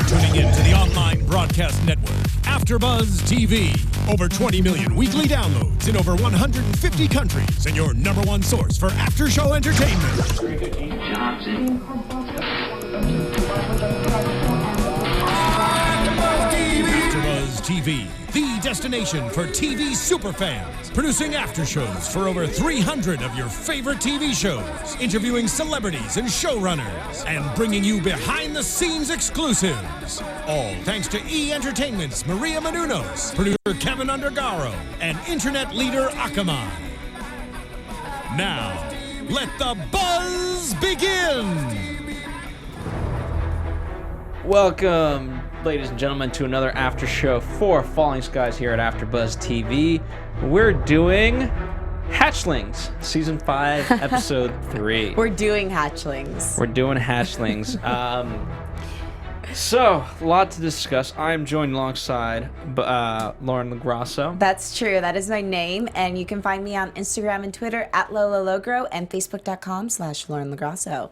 tuning in to the online broadcast network, AFTERBUZZ TV. Over 20 million weekly downloads in over 150 countries, and your number one source for after-show entertainment. AFTERBUZZ TV, the destination for TV superfans, producing aftershows for over 300 of your favorite TV shows, interviewing celebrities and showrunners, and bringing you behind-the-scenes exclusives. All thanks to E! Entertainment's Maria Menounos, producer Kevin Undergaro, and internet leader Akamai. Now, let the buzz begin! Welcome, ladies and gentlemen, to another after show for Falling Skies here at AFTERBUZZ TV. We're doing Hatchlings, Season 5, Episode 3. We're doing Hatchlings. We're doing Hatchlings. So, a lot to discuss. I'm joined alongside Lauren Lograsso. That's true. That is my name, and you can find me on Instagram and Twitter at LolaLogro and Facebook.com/Lauren Lograsso.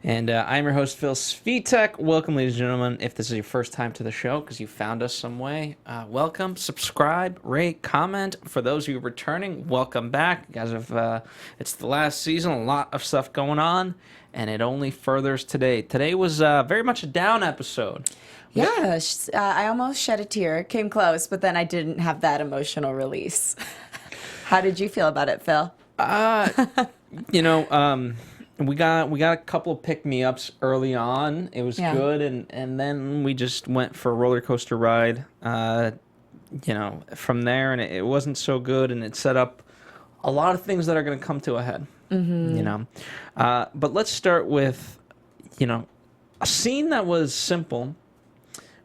And I'm your host, Phil Svitek. Welcome, ladies and gentlemen. If this is your first time to the show, because you found us some way, welcome. Subscribe, rate, comment. For those of you returning, welcome back. You guys have, it's the last season, a lot of stuff going on, and it only furthers today. Today was very much a down episode. Yeah, I almost shed a tear. Came close, but then I didn't have that emotional release. How did you feel about it, Phil? We got a couple of pick-me-ups early on. It was good, and then we just went for a roller coaster ride, from there, and it wasn't so good, and it set up a lot of things that are going to come to a head, But let's start with, a scene that was simple,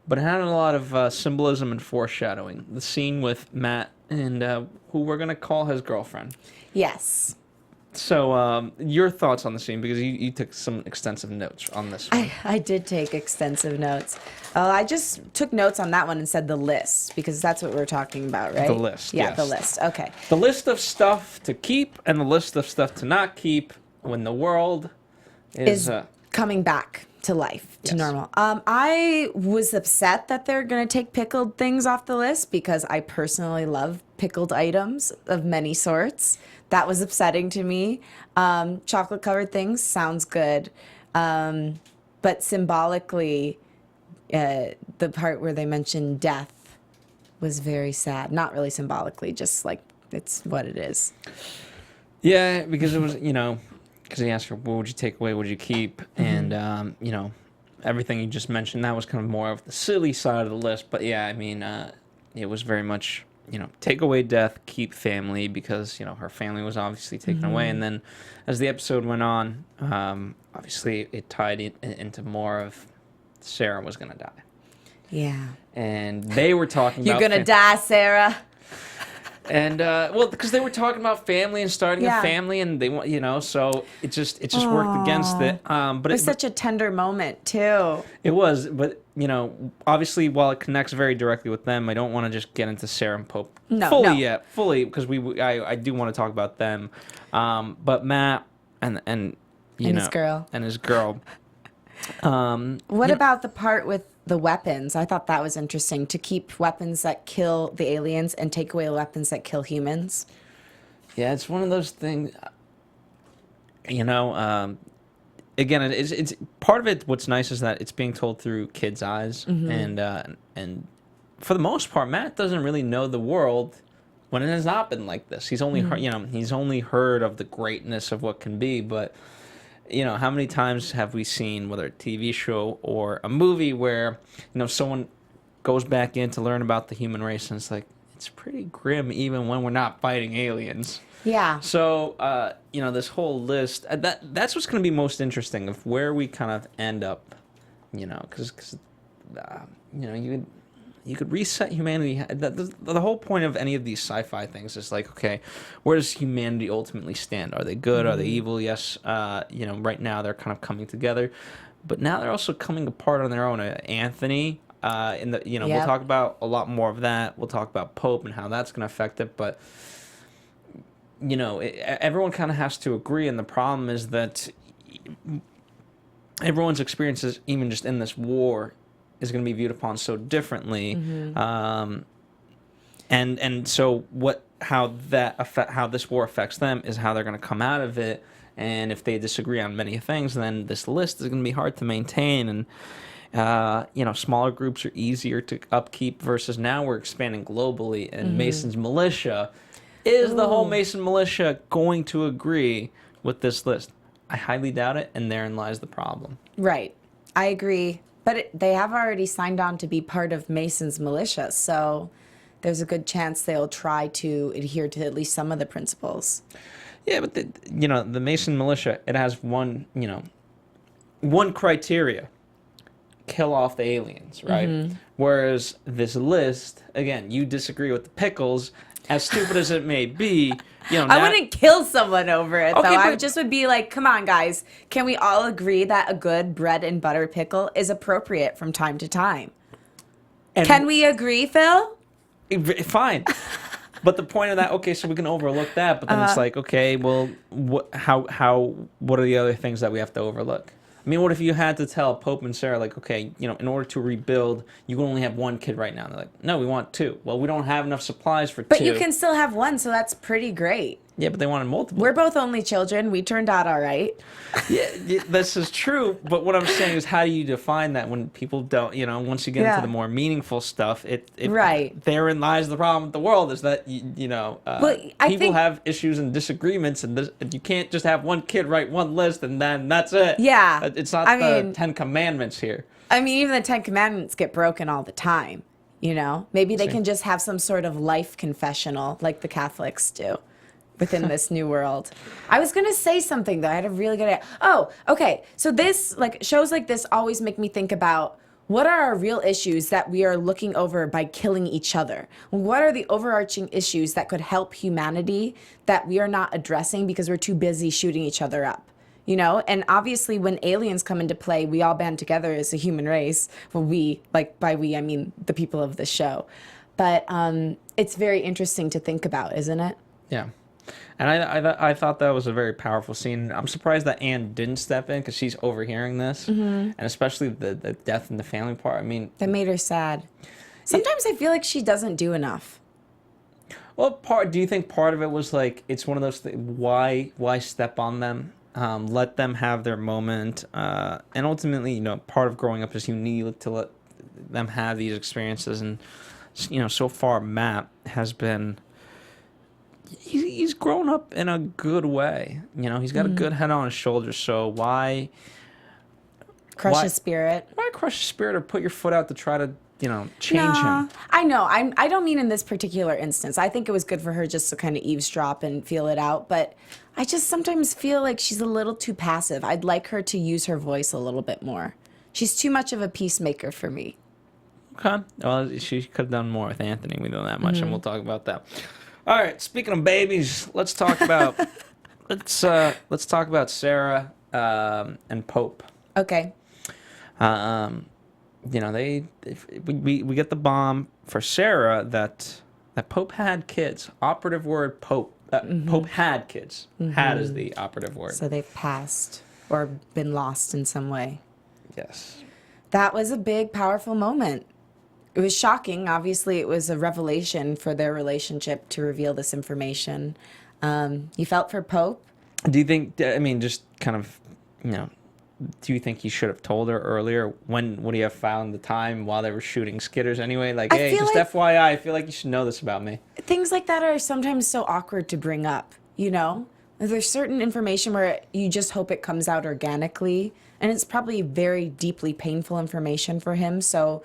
but it had a lot of symbolism and foreshadowing. The scene with Matt and who we're going to call his girlfriend. Yes. So, your thoughts on the scene, because you took some extensive notes on this one. I did take extensive notes. I just took notes on that one and said the list, because that's what we're talking about, right? The list, Yeah, yes. the list. Okay. The list of stuff to keep and the list of stuff to not keep when the world is coming back to life, to Yes. normal. I was upset that they're going to take pickled things off the list, because I personally love pickled items of many sorts. That was upsetting to me. Chocolate covered things sounds good. But symbolically, the part where they mentioned death was very sad. Not really symbolically, just like it's what it is. Yeah, because it was, because he asked her, what would you take away, what would you keep? And, everything you just mentioned, that was kind of more of the silly side of the list. But yeah, I mean, it was very much, take away death, keep family, because, her family was obviously taken away. And then as the episode went on, obviously it tied into more of Sarah was going to die. Yeah. And they were talking You're about... going to die, Sarah. And, because they were talking about family and starting a family, and they want, so it just worked against it. But it was such a tender moment, too. It was, but, obviously, while it connects very directly with them, I don't want to just get into Sarah and Pope fully, because I do want to talk about them. But Matt and his girl. And his girl. What about the part with the weapons? I thought that was interesting, to keep weapons that kill the aliens and take away weapons that kill humans. Yeah, it's one of those things, again, it's part of it. What's nice is that it's being told through kids' eyes, and for the most part, Matt doesn't really know the world when it has not been like this. He's only heard, he's only heard of the greatness of what can be, but how many times have we seen, whether a TV show or a movie, where someone goes back in to learn about the human race, and it's like, it's pretty grim even when we're not fighting aliens. Yeah. So, this whole list, that's what's going to be most interesting, of where we kind of end up, because, you could reset humanity. The whole point of any of these sci-fi things is like, okay, where does humanity ultimately stand? Are they good? Are they evil? Yes. Right now they're kind of coming together, but now they're also coming apart on their own. Anthony, we'll talk about a lot more of that. We'll talk about Pope and how that's going to affect it, but everyone kind of has to agree, and the problem is that everyone's experiences, even just in this war, is going to be viewed upon so differently. And so how this war affects them is how they're going to come out of it. And if they disagree on many things, then this list is going to be hard to maintain. And smaller groups are easier to upkeep versus now we're expanding globally. And Mason's militia, is the whole Mason militia going to agree with this list? I highly doubt it, and therein lies the problem. Right. I agree. But they have already signed on to be part of Mason's militia, so there's a good chance they'll try to adhere to at least some of the principles. Yeah, but the Mason militia, it has one criteria: kill off the aliens, right? Whereas this list, again, you disagree with the pickles, as stupid as it may be. I wouldn't kill someone over it, Okay, though. I but- just would be like, come on, guys. Can we all agree that a good bread and butter pickle is appropriate from time to time? And Can we agree, Phil? Fine. But the point of that, okay, so we can overlook that, but then it's like, okay, well, what are the other things that we have to overlook? I mean, what if you had to tell Pope and Sarah, like, okay, in order to rebuild, you can only have one kid right now. And they're like, no, we want two. Well, we don't have enough supplies for two. But you can still have one, so that's pretty great. Yeah, but they wanted multiple. We're both only children. We turned out all right. Yeah, this is true. But what I'm saying is, how do you define that when people don't, once you get into the more meaningful stuff, Right. Therein lies the problem with the world is that, people have issues and disagreements, and you can't just have one kid write one list and then that's it. Yeah. It's not the Ten Commandments here. I mean, even the Ten Commandments get broken all the time, Maybe they can just have some sort of life confessional like the Catholics do within this new world. I was going to say something, though. I had a really good idea. Oh, okay. So shows like this always make me think about what are our real issues that we are looking over by killing each other? What are the overarching issues that could help humanity that we are not addressing because we're too busy shooting each other up? And obviously when aliens come into play, we all band together as a human race. Well, by we, I mean the people of the show. But it's very interesting to think about, isn't it? Yeah. And I thought that was a very powerful scene. I'm surprised that Anne didn't step in because she's overhearing this. And especially the death in the family part. I mean... That made her sad. Sometimes I feel like she doesn't do enough. Well, do you think part of it was like, it's one of those things, why step on them? Let them have their moment. And ultimately, part of growing up is you need to let them have these experiences. And, so far, Matt has been... He's grown up in a good way. He's got a good head on his shoulders. So why crush his spirit? Why crush his spirit or put your foot out to try to, change him? I know. I don't mean in this particular instance. I think it was good for her just to kind of eavesdrop and feel it out. But I just sometimes feel like she's a little too passive. I'd like her to use her voice a little bit more. She's too much of a peacemaker for me. Okay. Well, she could have done more with Anthony. We know that much, and we'll talk about that. All right, speaking of babies, let's talk about let's talk about Sarah and Pope. Okay. We get the bomb for Sarah that Pope had kids. Operative word Pope. Pope had kids. Had is the operative word. So they've passed or been lost in some way. Yes. That was a big, powerful moment. It was shocking. Obviously, it was a revelation for their relationship to reveal this information. You felt for Pope? Do you think, just kind of, do you think he should have told her earlier? When would he have found the time while they were shooting skitters anyway? Like, hey, just FYI, I feel like you should know this about me. Things like that are sometimes so awkward to bring up, There's certain information where you just hope it comes out organically, and it's probably very deeply painful information for him, so...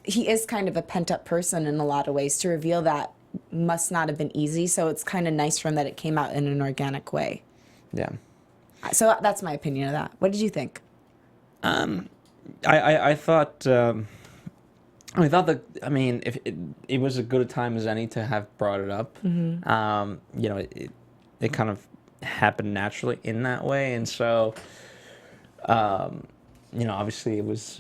He is kind of a pent-up person in a lot of ways. To reveal that must not have been easy, so it's kind of nice for him that it came out in an organic way. Yeah. So that's my opinion of that. What did you think? I thought that if it was as good a time as any to have brought it up. It kind of happened naturally in that way, and so obviously it was.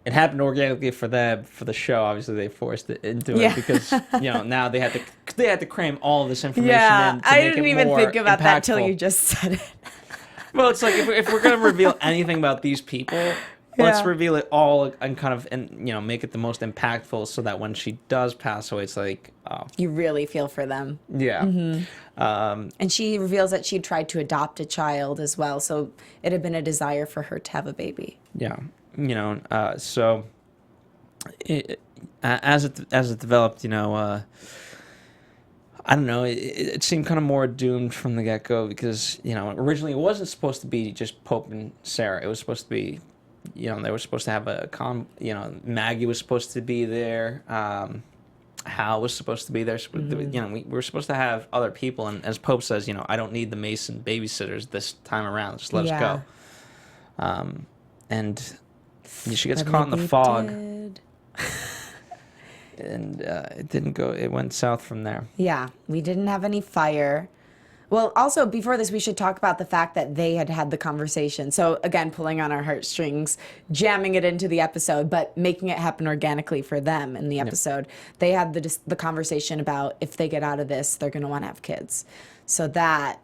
It happened organically for the show. Obviously, they forced it into it because now they had to cram all this information in to I make didn't it even more think about that till impactful. you just said it. Well, it's like if we're gonna reveal anything about these people, let's Yeah. reveal it all and kind of, and make it the most impactful so that when she does pass away, it's like, oh, You really feel for them. yeah. And she reveals that she tried to adopt a child as well, so it had been a desire for her to have a baby. Yeah. So as it developed, I don't know, it seemed kind of more doomed from the get-go because, originally it wasn't supposed to be just Pope and Sarah. It was supposed to be, they were supposed to have Maggie was supposed to be there. Hal was supposed to be there. We were supposed to have other people. And as Pope says, I don't need the Mason babysitters this time around. Just let us go. And she gets caught in the fog. And it didn't go. It went south from there. Yeah, we didn't have any fire. Well, also, before this, we should talk about the fact that they had the conversation. So, again, pulling on our heartstrings, jamming it into the episode, but making it happen organically for them in the episode. They had the conversation about if they get out of this, they're going to want to have kids. So that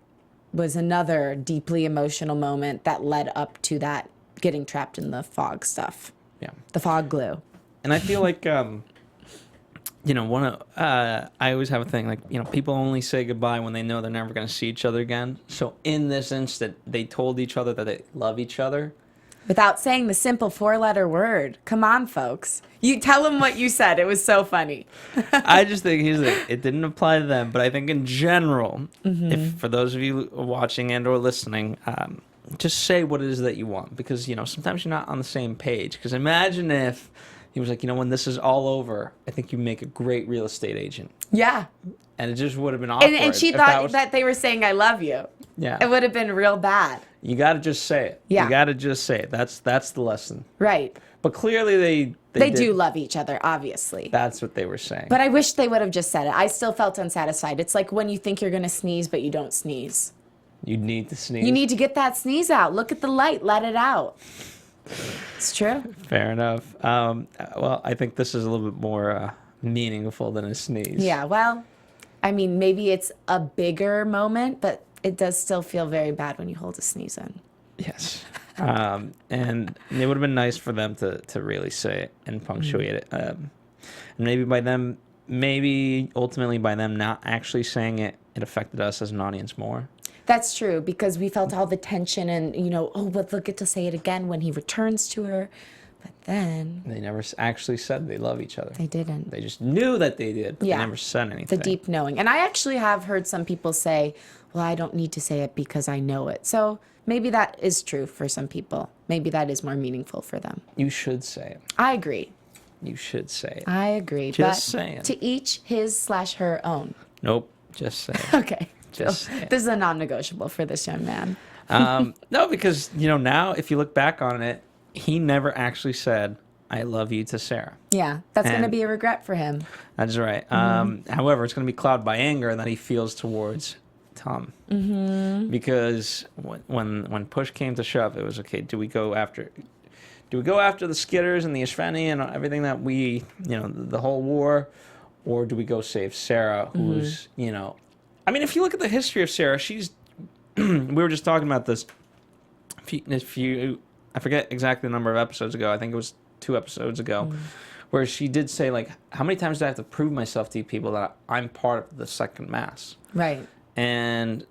was another deeply emotional moment that led up to that getting trapped in the fog stuff. Yeah. The fog glue. And I feel like... I always have a thing like, people only say goodbye when they know they're never going to see each other again. So in this instant, they told each other that they love each other. Without saying the simple 4-letter word. Come on, folks. You tell them what you said. It was so funny. I just think it didn't apply to them. But I think in general, if for those of you watching and or listening, just say what it is that you want. Because, sometimes you're not on the same page. Because imagine if... He was like, when this is all over, I think you make a great real estate agent. Yeah. And it just would have been awkward. And she thought that they were saying, I love you. Yeah. It would have been real bad. You got to just say it. Yeah. You got to just say it. That's the lesson. Right. But clearly they do love each other, obviously. That's what they were saying. But I wish they would have just said it. I still felt unsatisfied. It's like when you think you're going to sneeze, but you don't sneeze. You need to sneeze. You need to get that sneeze out. Look at the light. Let it out. It's true. Fair enough. Well, I think this is a little bit more meaningful than a sneeze. Yeah, well, I mean, maybe it's a bigger moment, but it does still feel very bad when you hold a sneeze in. Yes. And it would have been nice for them to really say it and punctuate it. And maybe ultimately by them not actually saying it, it affected us as an audience more. That's true, because we felt all the tension and, but they'll get to say it again when he returns to her. But then... They never actually said they love each other. They didn't. They just knew that they did, but Yeah. they never said anything. The deep knowing. And I actually have heard some people say, well, I don't need to say it because I know it. So maybe that is true for some people. Maybe that is more meaningful for them. You should say it. I agree. You should say it. I agree. Just saying. To each his/her own. Nope. Just say it. Okay. Just say it. This is a non-negotiable for this young man. No, because, now if you look back on it, he never actually said, I love you to Sarah. Yeah, that's going to And- be a regret for him. That's right. However, it's going to be clouded by anger that he feels towards Tom. Because when push came to shove, it was, okay, do we go after the Skitters and the Ishveni and everything that we, the whole war, or do we go save Sarah, who's, I mean, if you look at the history of Sarah, she's, we were just talking about this, I forget exactly the number of episodes ago, I think it was 2 episodes ago, where she did say, like, how many times do I have to prove myself to you people that I'm part of the second mass? Right. And,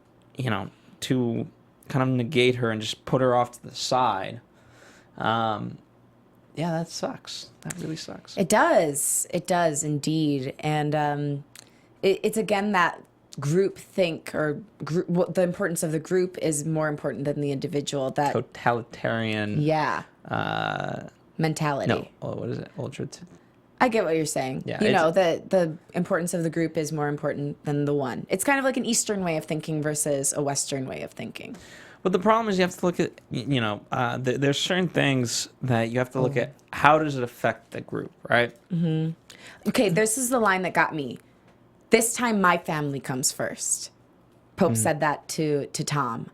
to kind of negate her and just put her off to the side, yeah, that sucks. That really sucks. It does. It does indeed. And it's again that group think or the importance of the group is more important than the individual. That Totalitarian. Yeah. Mentality. No. Oh, what is it? I get what you're saying. Yeah, the importance of the group is more important than the one. It's kind of like an Eastern way of thinking versus a Western way of thinking. But the problem is you have to look at, there's certain things that you have to look at. How does it affect the group, right? Okay, this is the line that got me. This time my family comes first. Pope said that to Tom.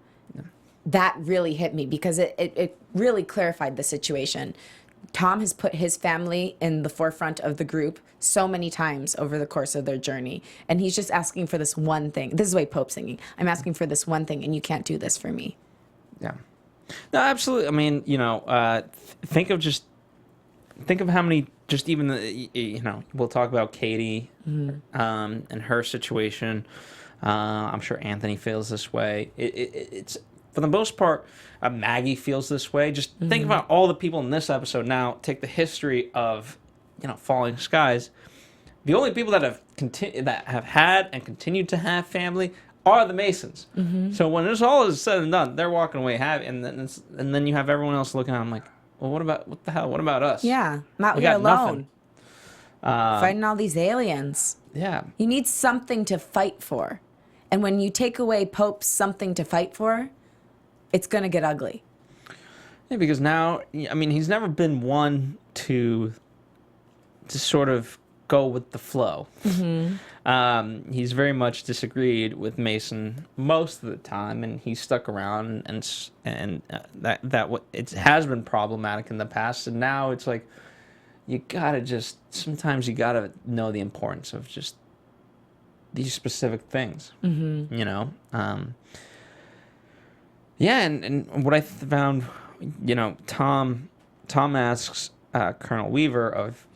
That really hit me because it really clarified the situation. Tom has put his family in the forefront of the group so many times over the course of their journey. And he's just asking for this one thing. This is the way Pope's singing. I'm asking for this one thing, and you can't do this for me. Yeah. No, absolutely. I mean, think of how many, just even we'll talk about Katie, and her situation. I'm sure Anthony feels this way. It's for the most part, Maggie feels this way. Just think about all the people in this episode. Now, take the history of, Falling Skies. The only people that have had and continue to have family are the Masons. So when this all is said and done, they're walking away happy, and then you have everyone else looking at them like, well, what the hell? What about us? Yeah, not We we're got alone. nothing. Fighting all these aliens. Yeah. You need something to fight for. And when you take away Pope's something to fight for, it's going to get ugly. Yeah, because now, I mean, he's never been one to sort of go with the flow. He's very much disagreed with Mason most of the time, and he's stuck around, and it has been problematic in the past, and now it's like sometimes you gotta know the importance of just these specific things. Yeah, and what I found, Tom asks Colonel Weaver of,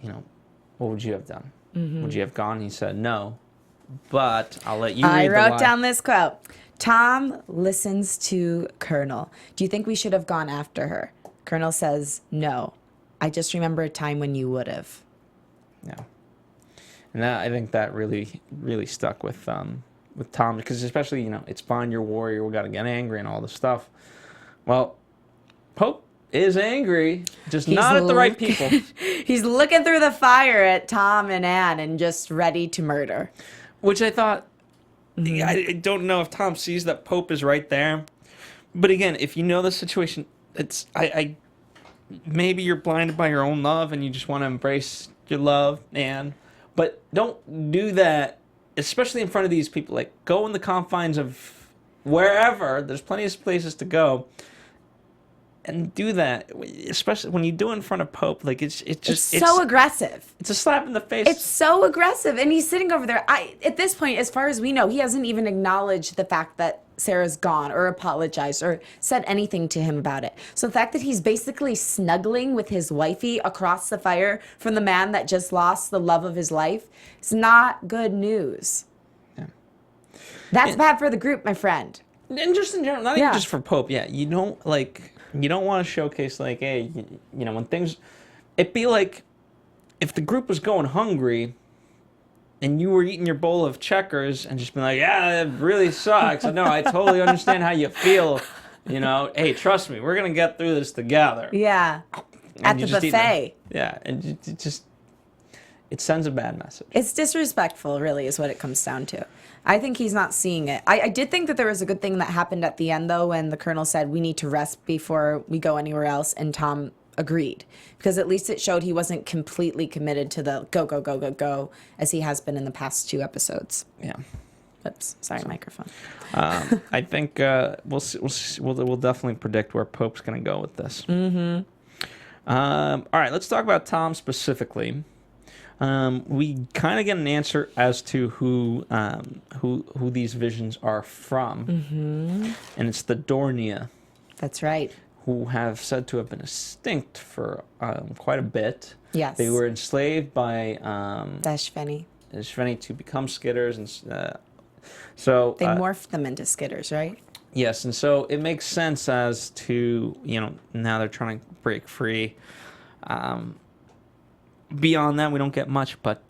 what would you have done? Would you have gone? He said no, but I'll let you read I the wrote line. down this quote. Tom listens to Colonel. Do you think we should have gone after her? Colonel says, no. I just remember a time when you would have. Yeah. And I think that really, really stuck with Tom, because especially, it's fine, you're a warrior, we got to get angry and all this stuff. Well, Pope is angry, just not at the right people. He's looking through the fire at Tom and Anne and just ready to murder. Which I thought, I don't know if Tom sees that Pope is right there. But again, if you know the situation, maybe you're blinded by your own love and you just want to embrace your love, Anne. But don't do that, especially in front of these people. Like, go in the confines of wherever. There's plenty of places to go. And do that, especially when you do it in front of Pope. Like, it's so aggressive. It's a slap in the face. It's so aggressive. And he's sitting over there. At this point, as far as we know, he hasn't even acknowledged the fact that Sarah's gone or apologized or said anything to him about it. So the fact that he's basically snuggling with his wifey across the fire from the man that just lost the love of his life is not good news. Yeah. That's bad for the group, my friend. And just in general, not even just for Pope. Yeah, you don't want to showcase like, hey, when things, it'd be like if the group was going hungry and you were eating your bowl of checkers and just being like, yeah, it really sucks. I know, I totally understand how you feel. Hey, trust me, we're going to get through this together. Yeah. And At the buffet. Yeah, and it sends a bad message. It's disrespectful, really, is what it comes down to. I think he's not seeing it. I did think that there was a good thing that happened at the end, though, when the colonel said, we need to rest before we go anywhere else, and Tom agreed. Because at least it showed he wasn't completely committed to the go, go, go, go, go, as he has been in the past 2 episodes. Yeah. Oops, sorry, microphone. I think we'll definitely predict where Pope's going to go with this. All right, let's talk about Tom specifically. We kind of get an answer as to who these visions are from, and it's the Dornia. That's right. Who have said to have been extinct for quite a bit. Yes. They were enslaved by Dashveni to become skitters, and so they morphed them into skitters, right? Yes, and so it makes sense as to now they're trying to break free. Beyond that, we don't get much, but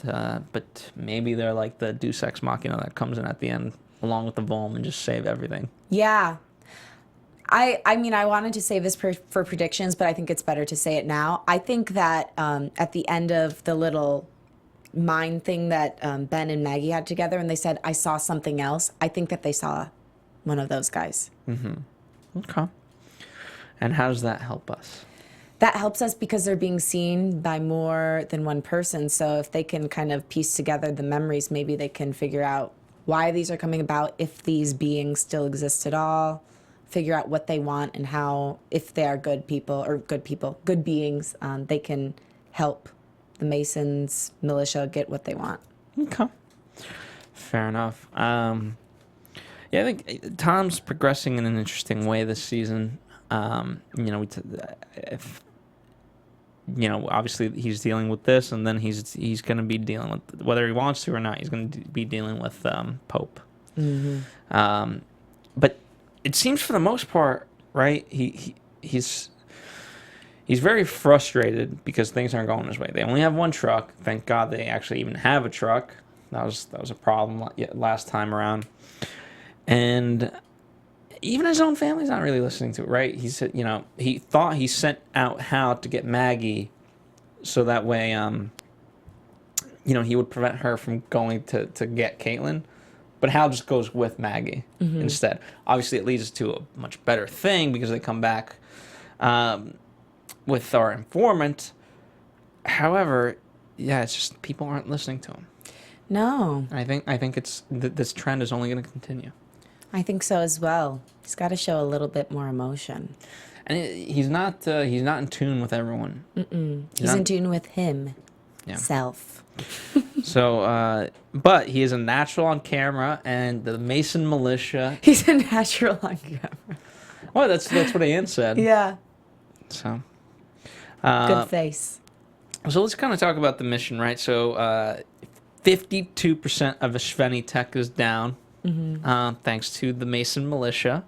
maybe they're like the Deus Ex Machina that comes in at the end along with the Volm and just save everything. Yeah. I mean, I wanted to save this for predictions, but I think it's better to say it now. I think that at the end of the little mind thing that Ben and Maggie had together, and they said, I saw something else, I think that they saw one of those guys. Okay. And how does that help us? That helps us because they're being seen by more than one person. So if they can kind of piece together the memories, maybe they can figure out why these are coming about, if these beings still exist at all, figure out what they want and how, if they are good beings, they can help the Masons militia get what they want. Okay. Fair enough. Yeah, I think Tom's progressing in an interesting way this season. If obviously he's dealing with this, and then he's going to be dealing with, whether he wants to or not, he's going to be dealing with Pope. But it seems for the most part, right? He's very frustrated because things aren't going his way. They only have one truck. Thank God they actually even have a truck. That was a problem last time around, and even his own family's not really listening to it, right? He said, he thought he sent out Hal to get Maggie, so that way, he would prevent her from going to get Caitlin. But Hal just goes with Maggie instead. Obviously, it leads to a much better thing because they come back with our informant. However, yeah, it's just people aren't listening to him. No. I think it's this trend is only going to continue. I think so as well. He's got to show a little bit more emotion. And he's not in tune with everyone. He's in tune with himself. So, but he is a natural on camera, and the Mason militia. He's a natural on camera. Well, that's what Ian said. Yeah. So. Good face. So let's kind of talk about the mission, right? So, 52% of the Svitek is down. Thanks to the Mason militia.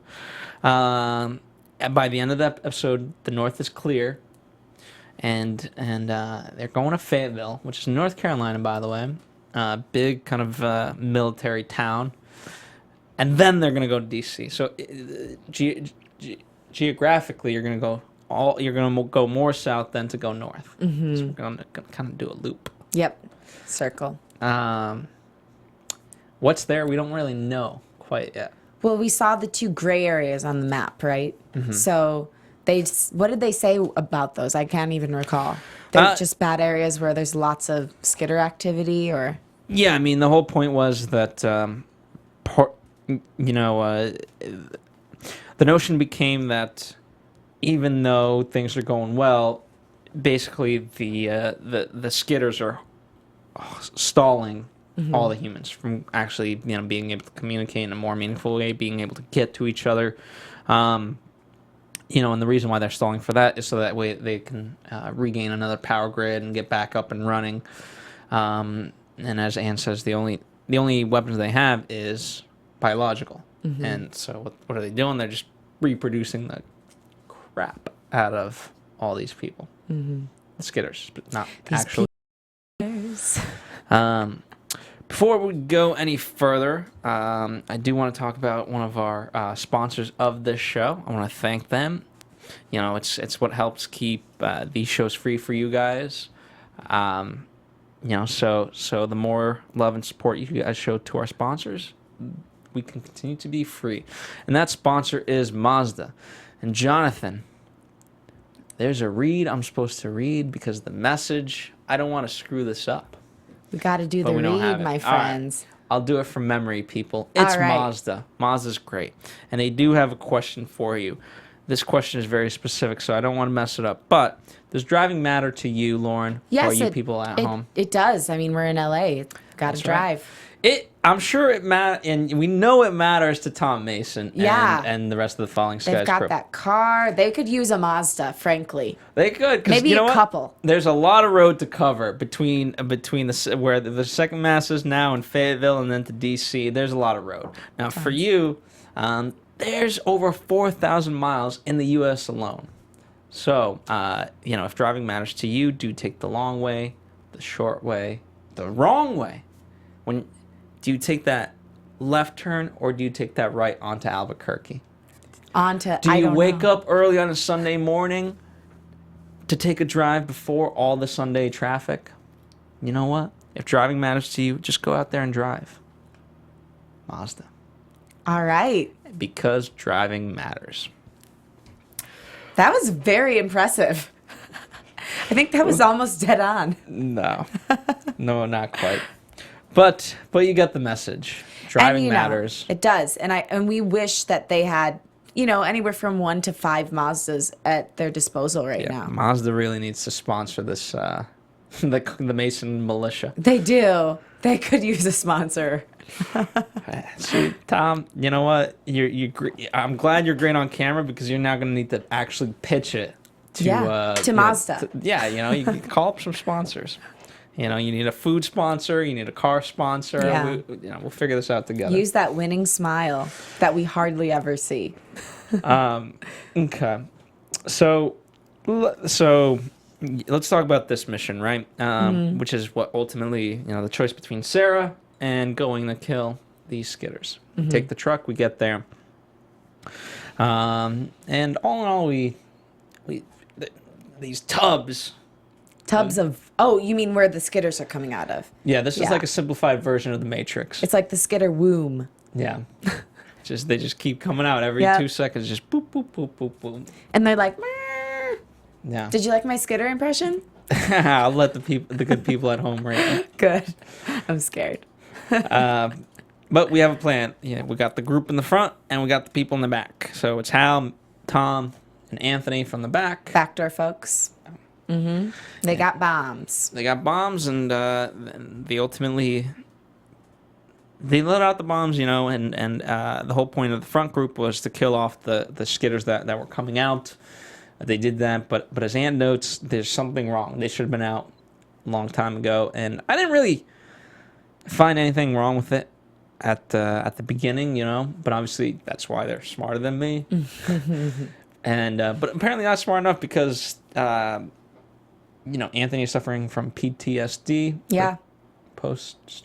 By the end of the episode, the North is clear, and they're going to Fayetteville, which is North Carolina, by the way, big kind of military town, and then they're going to go to D.C. So geographically, you're going to go more south than to go north. So we're going to kind of do a loop. Yep, circle. What's there? We don't really know quite yet. Well, we saw the 2 gray areas on the map, right? So what did they say about those? I can't even recall. They're just bad areas where there's lots of skitter activity, or? Yeah, I mean, the whole point was that, the notion became that even though things are going well, basically the skitters are stalling all the humans from actually, being able to communicate in a more meaningful way, being able to get to each other. And the reason why they're stalling for that is so that way they can regain another power grid and get back up and running. And as Anne says, the only weapons they have is biological. And so what are they doing? They're just reproducing the crap out of all these people. The skitters, but not these actually. Before we go any further, I do want to talk about one of our sponsors of this show. I want to thank them. It's what helps keep these shows free for you guys. So the more love and support you guys show to our sponsors, we can continue to be free. And that sponsor is Mazda. And Jonathan, there's a read I'm supposed to read because the message, I don't want to screw this up. We got to do the read, my friends. Right. I'll do it from memory, people. It's right. Mazda. Mazda's great. And they do have a question for you. This question is very specific, so I don't want to mess it up. But does driving matter to you, Lauren? Yes, or you people at home? It does. I mean, we're in LA. Got to drive. Right. I'm sure it matters, and we know it matters to Tom Mason and the rest of the Falling Skies crew. They've got crew. that car. They could use a Mazda, frankly. They could. Maybe a couple. There's a lot of road to cover between where the second mass is now in Fayetteville and then to D.C. There's a lot of road. Now, for you, there's over 4,000 miles in the U.S. alone. So, if driving matters to you, do take the long way, the short way, the wrong way. Do you take that left turn or do you take that right onto Albuquerque? Do you wake up early on a Sunday morning to take a drive before all the Sunday traffic? You know what? If driving matters to you, just go out there and drive. Mazda. All right. Because driving matters. That was very impressive. I think that was almost dead on. No, not quite. But you get the message. Driving matters. It does. And we wish that they had, anywhere from 1 to 5 Mazdas at their disposal right now. Mazda really needs to sponsor this the Mason militia. They do. They could use a sponsor. So, Tom, you know what? I'm glad you're great on camera because you're now going to need to actually pitch it to Mazda. You can call up some sponsors. You need a food sponsor, you need a car sponsor. Yeah. We'll figure this out together. Use that winning smile that we hardly ever see. Okay. So let's talk about this mission, right? Which is what ultimately, the choice between Sarah and going to kill these skitters. Take the truck, we get there. And all in all, we these tubs of, oh, you mean where the skitters are coming out of? Yeah, this is like a simplified version of the Matrix. It's like the skitter womb. Yeah. They just keep coming out every 2 seconds, just boop, boop, boop, boop, boop. And they're like, Meh. Yeah. Did you like my skitter impression? I'll let the good people at home rate it. Good. I'm scared. But we have a plan. Yeah, we got the group in the front and we got the people in the back. So it's Hal, Tom, and Anthony from the back. Backdoor folks. They got bombs. They got bombs, and they ultimately let out the bombs, and the whole point of the front group was to kill off the skitters that were coming out. They did that, but as Ann notes, there's something wrong. They should have been out a long time ago, and I didn't really find anything wrong with it at the beginning, But obviously, that's why they're smarter than me. And but apparently not smart enough because Anthony is suffering from PTSD. Yeah.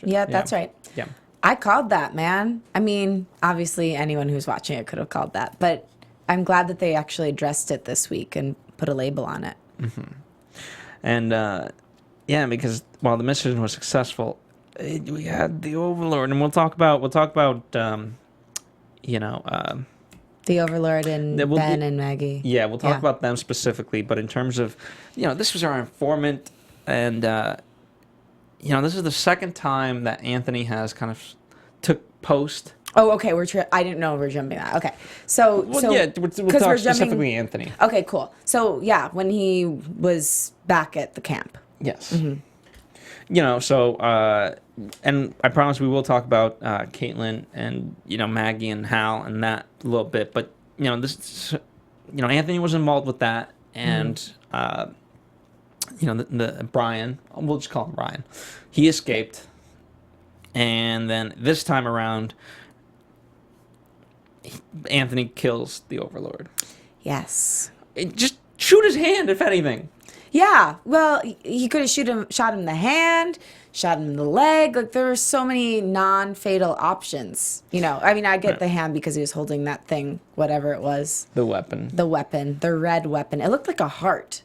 Yeah, that's right. Yeah. I called that, man. I mean, obviously anyone who's watching it could have called that, but I'm glad that they actually addressed it this week and put a label on it. And because while the mission was successful, we had the Overlord, and we'll talk about The Overlord and Ben and Maggie. Yeah, we'll talk about them specifically. But in terms of, this was our informant. And, this is the second time that Anthony has kind of took Post. Oh, okay. I didn't know we're jumping that. Okay. We'll talk specifically Anthony. Okay, cool. So, yeah, when he was back at the camp. Yes. And I promise we will talk about Caitlin and Maggie and Hal and that a little bit, but Anthony was involved with that, and the Brian, we'll just call him Brian, he escaped, and then this time around, Anthony kills the Overlord. Yes. Just shoot his hand, if anything. Yeah, well, he could have shot him in the hand, shot him in the leg. Like, there were so many non-fatal options. I mean, I get the hand because he was holding that thing, whatever it was. The weapon. The red weapon. It looked like a heart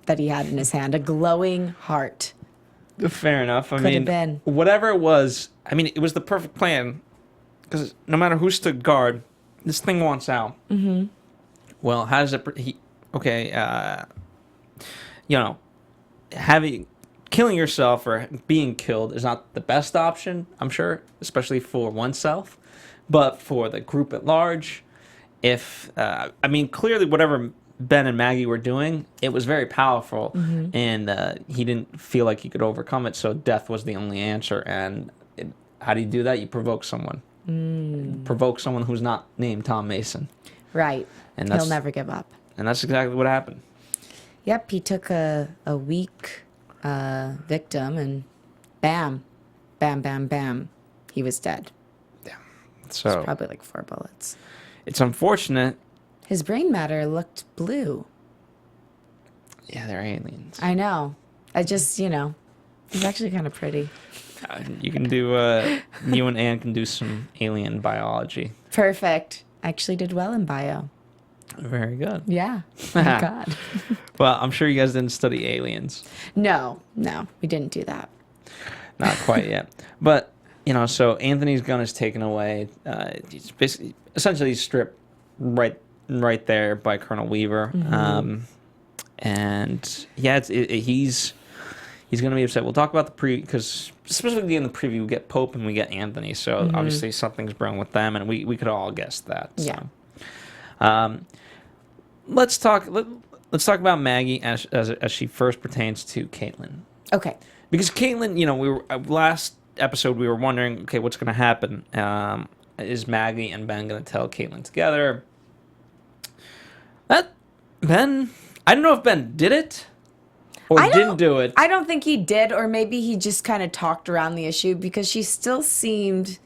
that he had in his hand, a glowing heart. Fair enough. Could have been. Whatever it was, it was the perfect plan. Because no matter who stood guard, this thing wants out. Mm-hmm. Well, how does it... killing yourself or being killed is not the best option, I'm sure, especially for oneself. But for the group at large, clearly whatever Ben and Maggie were doing, it was very powerful, and he didn't feel like he could overcome it, so death was the only answer. And how do you do that? You provoke someone. Provoke someone who's not named Tom Mason. Right. And he'll never give up. And that's exactly what happened. Yep, he took a weak victim and bam, bam, bam, bam, he was dead. Yeah. So it's probably like 4 bullets. It's unfortunate. His brain matter looked blue. Yeah, they're aliens. I know. He's actually kind of pretty. You can do, you and Ann can do some alien biology. Perfect. I actually did well in bio. Very good. Yeah. Thank God. Well, I'm sure you guys didn't study aliens. No, we didn't do that. Not quite yet. But, so Anthony's gun is taken away. He's basically, essentially stripped right there by Colonel Weaver. And yeah, he's going to be upset. We'll talk about the because specifically in the preview we get Pope and we get Anthony. So obviously something's wrong with them, and we could all guess that. So. Yeah. Let's talk about Maggie as she first pertains to Caitlin. Okay. Because Caitlyn, we were last episode we were wondering, okay, what's going to happen? Is Maggie and Ben going to tell Caitlyn together? Ben, I don't know if Ben did it or didn't do it. I don't think he did, or maybe he just kind of talked around the issue because she still seemed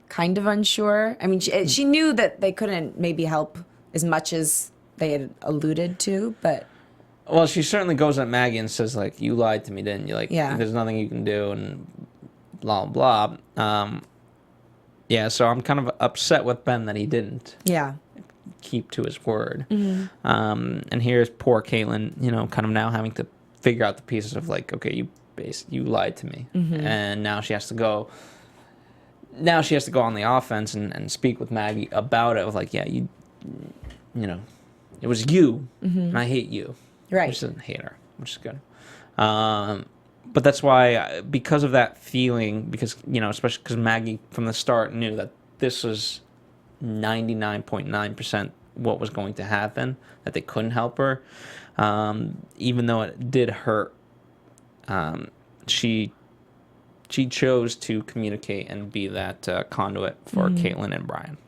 kind of unsure. I mean, she knew that they couldn't maybe help as much as they had alluded to, but... Well, she certainly goes at Maggie and says, like, you lied to me, didn't you? Like, yeah. There's nothing you can do, and blah, blah. Yeah, so I'm kind of upset with Ben that he didn't keep to his word. Mm-hmm. And here's poor Caitlyn, kind of now having to figure out the pieces of, like, okay, you lied to me. Mm-hmm. And now she has to go... Now she has to go on the offense and speak with Maggie about it. With like, yeah, it was you, and I hate you. Right. Which doesn't hate her, which is good. But that's why, because of that feeling, because, especially because Maggie from the start knew that this was 99.9% what was going to happen, that they couldn't help her. Even though it did hurt, she chose to communicate and be that conduit for Caitlyn and Brian.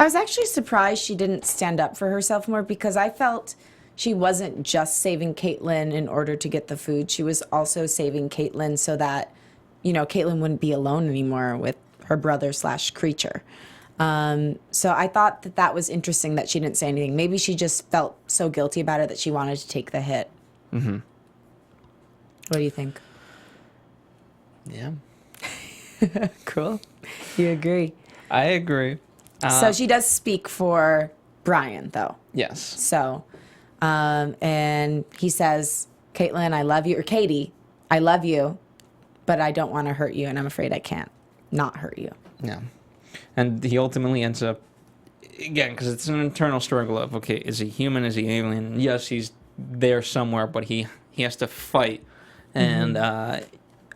I was actually surprised she didn't stand up for herself more because I felt she wasn't just saving Caitlyn in order to get the food. She was also saving Caitlyn so that, Caitlyn wouldn't be alone anymore with her brother/creature. So I thought that was interesting that she didn't say anything. Maybe she just felt so guilty about it that she wanted to take the hit. Mm-hmm. What do you think? Yeah. Cool. You agree? I agree. So she does speak for Brian, though. Yes. So, and he says, Caitlyn, I love you, or Katie, I love you, but I don't want to hurt you, and I'm afraid I can't not hurt you. Yeah. And he ultimately ends up, again, because it's an internal struggle of, okay, is he human, is he alien? Yes, he's there somewhere, but he has to fight, and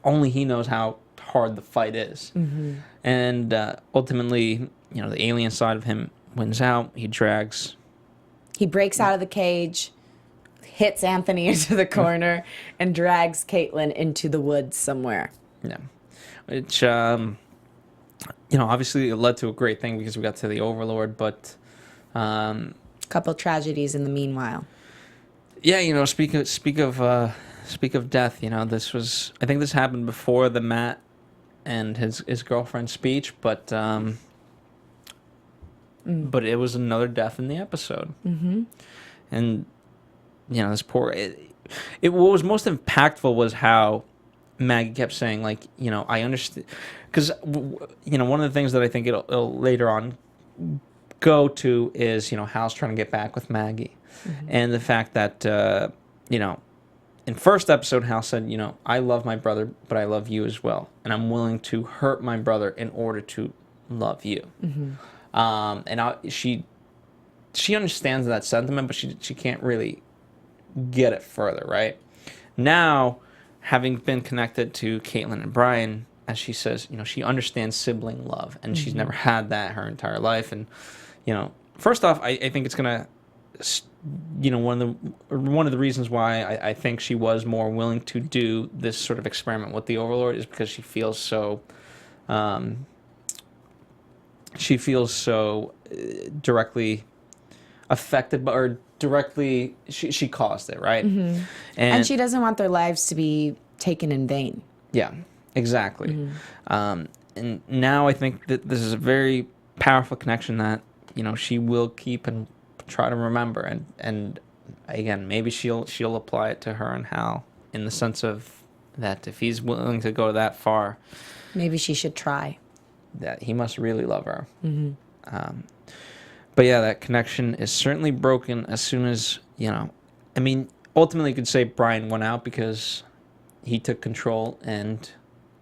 only he knows how hard the fight is. Mm-hmm. And ultimately, the alien side of him wins out. He breaks out of the cage, hits Anthony into the corner, and drags Caitlyn into the woods somewhere. Yeah. Which, obviously it led to a great thing because we got to the Overlord, but... couple tragedies in the meanwhile. Yeah, speak of death, I think this happened before the Matt and his girlfriend's speech, but it was another death in the episode. Mm-hmm. And, this poor... What was most impactful was how Maggie kept saying, like, I understand... Because, one of the things that I think it'll later on go to is, Hal's trying to get back with Maggie. Mm-hmm. And the fact that, in first episode, Hal said, I love my brother, but I love you as well. And I'm willing to hurt my brother in order to love you. Mm-hmm. And she understands that sentiment, but she can't really get it further, right? Now, having been connected to Caitlyn and Brian, as she says, she understands sibling love, and she's never had that her entire life. And, first off, I think it's going to, one of the reasons why I think she was more willing to do this sort of experiment with the Overlord is because she feels so, directly affected by, or directly, she caused it, right? Mm-hmm. And she doesn't want their lives to be taken in vain. Yeah, exactly. Mm-hmm. And now I think that this is a very powerful connection that, she will keep and try to remember. And again, maybe she'll apply it to her and Hal in the sense of that if he's willing to go that far, maybe she should try. That he must really love her. Mm-hmm. But yeah, that connection is certainly broken as soon as, ultimately you could say Brian went out because he took control and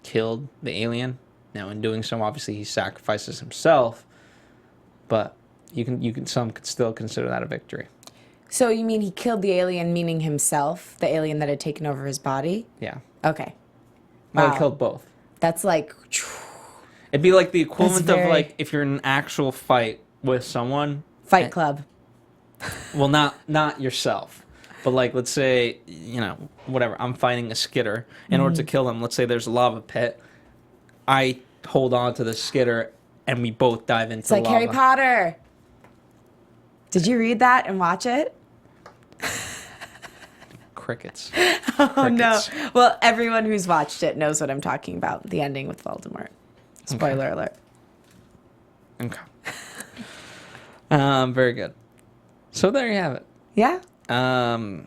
killed the alien. Now, in doing so, obviously he sacrifices himself, but some could still consider that a victory. So you mean he killed the alien, meaning himself, the alien that had taken over his body? Yeah. Okay. Well, Wow. he killed both. That's like... It'd be like the equivalent That's of like if you're in an actual fight with someone. Fight Club. Well, not yourself, But like, let's say, whatever, I'm fighting a skitter. In order to kill him, let's say there's a lava pit. I hold on to the skitter, and we both dive into It's like lava. Harry Potter. Did you read that and watch it? Crickets. Oh, no. Crickets. Well, everyone who's watched it knows what I'm talking about. The ending with Voldemort. Spoiler alert. Okay. Very good. So there you have it. Yeah. And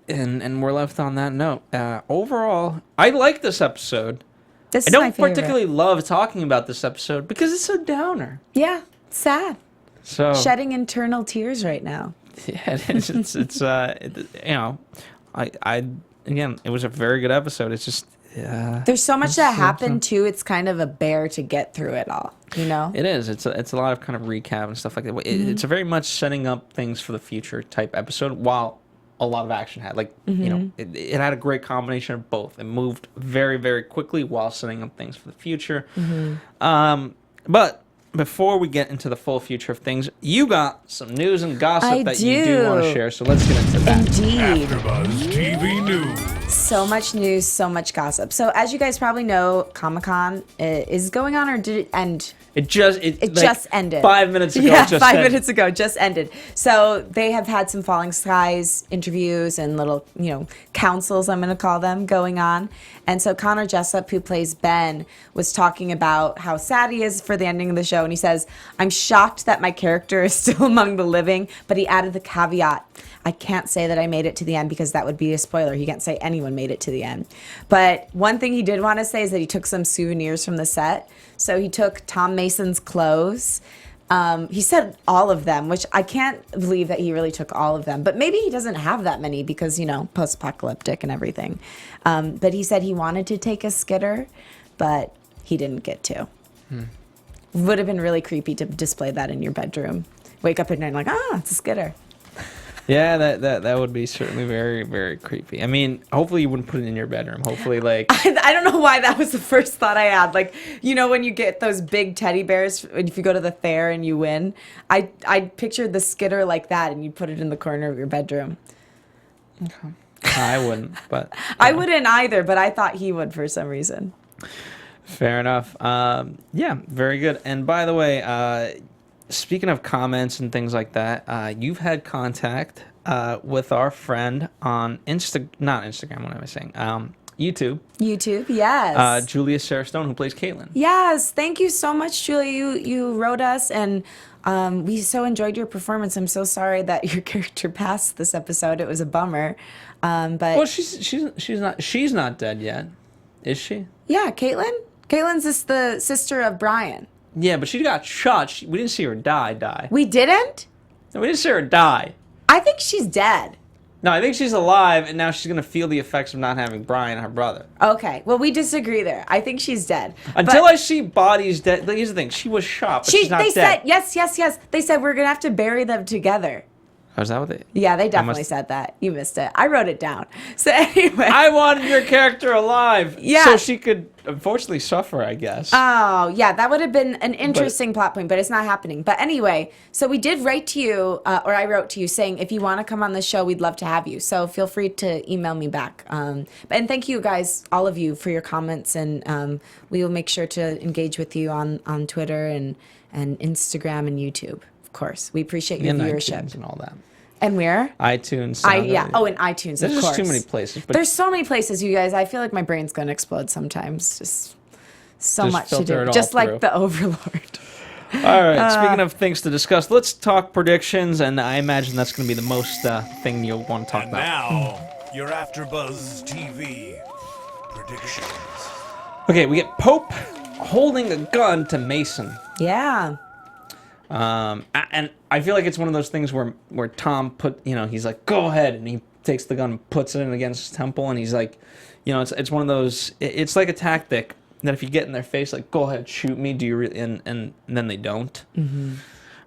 we're left on that note. Overall, I like this episode. This I is my don't favorite. particularly love talking about this episode because it's a downer. Yeah. Sad. So Shedding internal tears right now. yeah, it is. Again, it was a very good episode. It's just There's so much that happened too. It's kind of a bear to get through it all. it is. It's a lot of kind of recap and stuff like that. It's a very much setting up things for the future type episode, while a lot of action had it had a great combination of both. It moved very, very quickly while setting up things for the future. But before we get into the full future of things, you got some news and gossip that you do want to share. So let's get into that. Indeed. AfterBuzz TV News. So much news, so much gossip. So as you guys probably know, Comic-Con is going on, or did it end? It just ended 5 minutes ago. Yeah, it just 5 ended. minutes ago, just ended. So they have had some Falling Skies interviews and little, councils, I'm going to call them, going on. And so Connor Jessup, who plays Ben, was talking about how sad he is for the ending of the show. And he says, "I'm shocked that my character is still among the living," but he added the caveat, "I can't say that I made it to the end because that would be a spoiler. He can't say anyone made it to the end." But one thing he did want to say is that he took some souvenirs from the set. So he took Tom Mason's clothes. He said all of them, which I can't believe that he really took all of them. But maybe he doesn't have that many because, post-apocalyptic and everything. But he said he wanted to take a skitter, but he didn't get to. Would have been really creepy to display that in your bedroom. Wake up at night and it's a skitter. Yeah, that would be certainly very, very creepy. I mean, hopefully you wouldn't put it in your bedroom. Hopefully, I don't know why that was the first thought I had. When you get those big teddy bears, if you go to the fair and you win, I pictured the skitter like that, and you put it in the corner of your bedroom. Okay. I wouldn't, but I wouldn't either, but I thought he would for some reason. Fair enough. Yeah, very good. And by the way, speaking of comments and things like that, you've had contact with our friend on not Instagram, what am I saying? YouTube. YouTube, yes. Julia Sarah Stone, who plays Caitlin. Yes, thank you so much, Julia. You wrote us, and we so enjoyed your performance. I'm so sorry that your character passed this episode. It was a bummer. But Well, she's not dead yet, is she? yeah, Caitlin. Caitlin's the sister of Brian. Yeah, but she got shot. We didn't see her die. We didn't? No, we didn't see her die. I think she's dead. No, I think she's alive, and now she's going to feel the effects of not having Brian, her brother. Okay, well, we disagree there. I think she's dead. Until I see bodies dead. Here's the thing. She was shot, but she's not they dead. said, yes. They said we're going to have to bury them together. Oh, is that what they... Yeah, they definitely said that. You missed it. I wrote it down. So anyway. I wanted your character alive. Yeah. So she could, unfortunately, suffer, I guess. Oh, yeah, that would have been an interesting plot point, but it's not happening. But anyway, so we did write to you, or I wrote to you saying, if you want to come on the show, we'd love to have you. So feel free to email me back. And thank you guys, all of you, for your comments. And we will make sure to engage with you on Twitter and Instagram and YouTube, of course. We appreciate your and viewership. iTunes and all that. And where? iTunes. And iTunes, There's of course. just too many places. But There's so many places, you guys. I feel like my brain's going to explode sometimes. Just so Just much to filter do. it all Just like through. the Overlord. all right. Speaking of things to discuss, let's talk predictions, and I imagine that's going to be the most thing you'll want to talk And about. now, your AfterBuzz TV predictions. Okay, we get Pope holding a gun to Mason. Yeah. And I feel like it's one of those things where Tom he's like, go ahead, and he takes the gun and puts it in against his temple, and he's like, it's one of those, it's like a tactic that if you get in their face, like, go ahead, shoot me, do you really, and then they don't.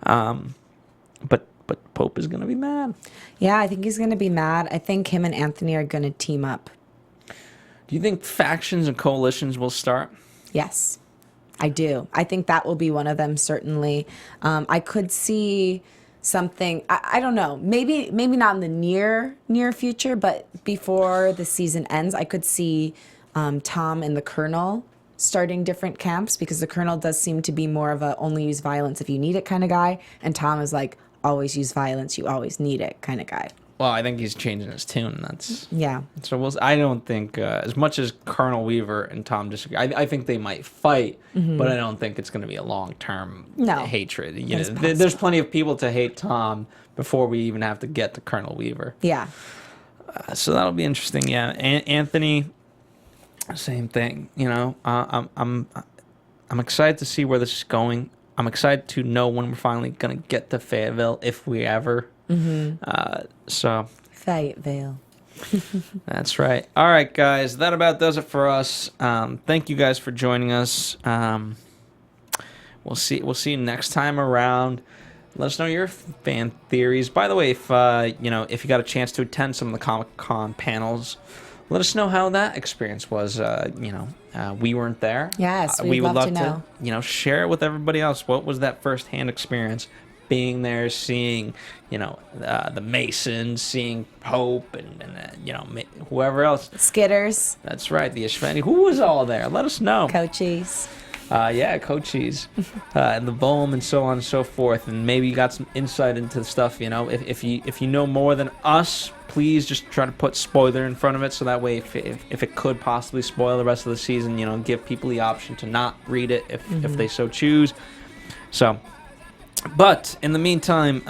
But Pope is gonna be mad. Yeah, I think he's going to be mad. I think him and Anthony are going to team up. Do you think factions and coalitions will start? Yes, I do. I think that will be one of them, certainly. I could see something. I don't know. Maybe not in the near future, but before the season ends, I could see Tom and the Colonel starting different camps, because the Colonel does seem to be more of a only use violence if you need it kind of guy, and Tom is like always use violence, you always need it kind of guy. Well, I think he's changing his tune. That's Yeah. So I don't think as much as Colonel Weaver and Tom disagree. I think they might fight, but I don't think it's going to be a long-term hatred. You know, there's plenty of people to hate Tom before we even have to get to Colonel Weaver. Yeah. So that'll be interesting. Yeah, Anthony, same thing. You know, I'm excited to see where this is going. I'm excited to know when we're finally gonna get to Fayetteville, if we ever. So Fayetteville. that's right. All right, guys, that about does it for us. Thank you guys for joining us. We'll see you next time around. Let us know your fan theories. By the way, if you got a chance to attend some of the Comic-Con panels, let us know how that experience was. We weren't there. Yes, we would love to know. Share it with everybody else. What was that first-hand experience? Being there, seeing, the Masons, seeing Pope, and whoever else. Skitters. That's right, the Ishveni. Who was all there? Let us know. Coaches. Coaches, and the Bohm, and so on and so forth. And maybe you got some insight into the stuff. If you know more than us, please just try to put spoiler in front of it, so that way, if it could possibly spoil the rest of the season, give people the option to not read it if they so choose. So. But in the meantime,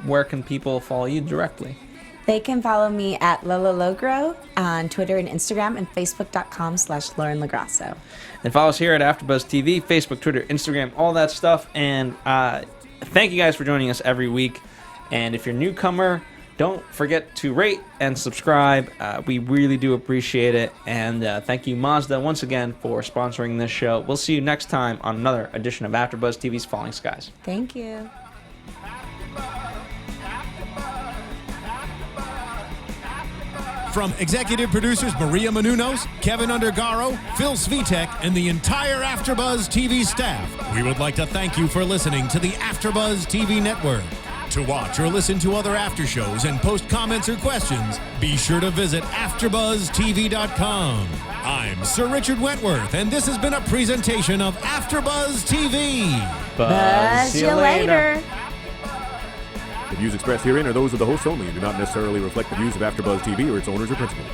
where can people follow you directly? They can follow me at Lola Logro on Twitter and Instagram, and Facebook.com/Lauren Lograsso. And follow us here at AfterBuzz TV, Facebook, Twitter, Instagram, all that stuff. And thank you guys for joining us every week. And if you're a newcomer, don't forget to rate and subscribe. We really do appreciate it. And thank you, Mazda, once again for sponsoring this show. We'll see you next time on another edition of AfterBuzz TV's Falling Skies. Thank you. From executive producers Maria Menounos, Kevin Undergaro, Phil Svitek, and the entire AfterBuzz TV staff, we would like to thank you for listening to the AfterBuzz TV network. To watch or listen to other after shows and post comments or questions, be sure to visit AfterBuzzTV.com. I'm Sir Richard Wentworth, and this has been a presentation of AfterBuzz TV. Buzz you later. The views expressed herein are those of the hosts only and do not necessarily reflect the views of AfterBuzz TV or its owners or principals.